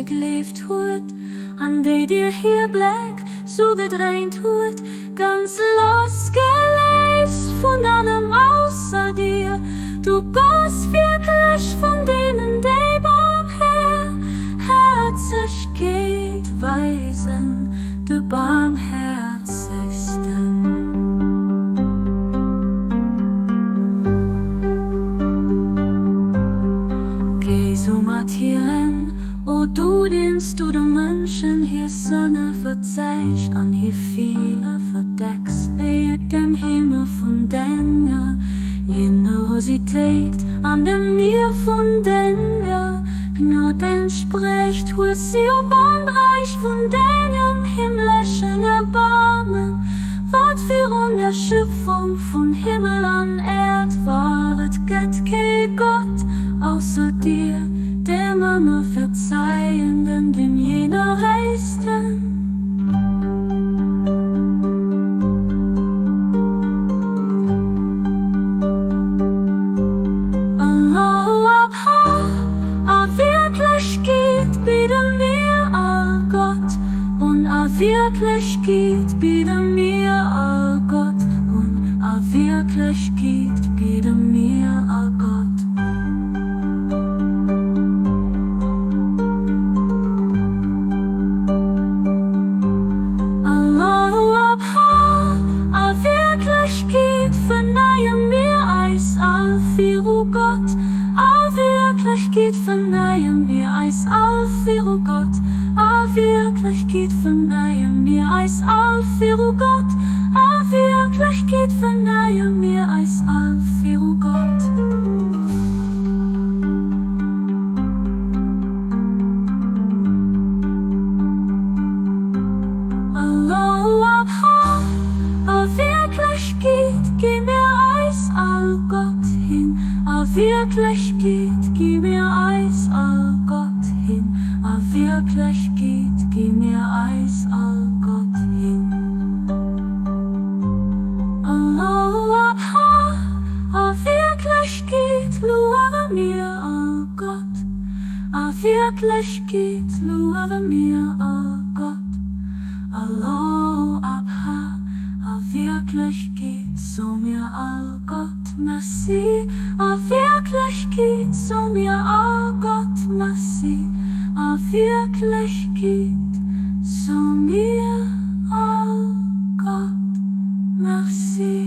gelebt hut, an die dir hier Blick so gedrängt hut, ganz losgelöst von allem außer dir. Du gehst wirklich von denen, die Barmherzigkeit weisen, du Barmherzigsten. Jesu Martieren, o du dienst du den Menschen, hier Sonne verzeihst, an hier viele verdeckst, dem Himmel von Dinge, Generosität an dem Meer von Dinge, Gnade spricht, wo sie Reich von deinem himmlischen Erbarmen, wart für eine Schöpfung von Himmel an Erd, waret geht kein Gott außer dir, dem immer verzeihenden, dem jener Reichsten. Wirklich geht, bitte mir, oh Gott, und wirklich geht, bitte mir, oh Gott. Allahu Akbar, wirklich geht, verneie mir Eis, oh Gott, wirklich geht, verneie mir Eis, oh Gott. Wirklich geht verneie mir Eis auf, oh Gott. Wirklich geht verneie mir Eis auf, oh Gott. Allahu Akbar, wirklich geht, gib mir Eis, oh Gott hin. Wirklich geht, gib mir Eis, oh Gott hin. Wirklich geht, gib mir Eis, oh Gott hin. Allahu Akbar, wirklich geht, lobe mir, oh Gott. Wirklich geht, lobe mir, oh Gott. Allahu Akbar, wirklich geht, so mir, oh Gott, merci. Wirklich geht, so mir, oh Gott, merci. Wirklich geht, so mir, oh Gott, merci.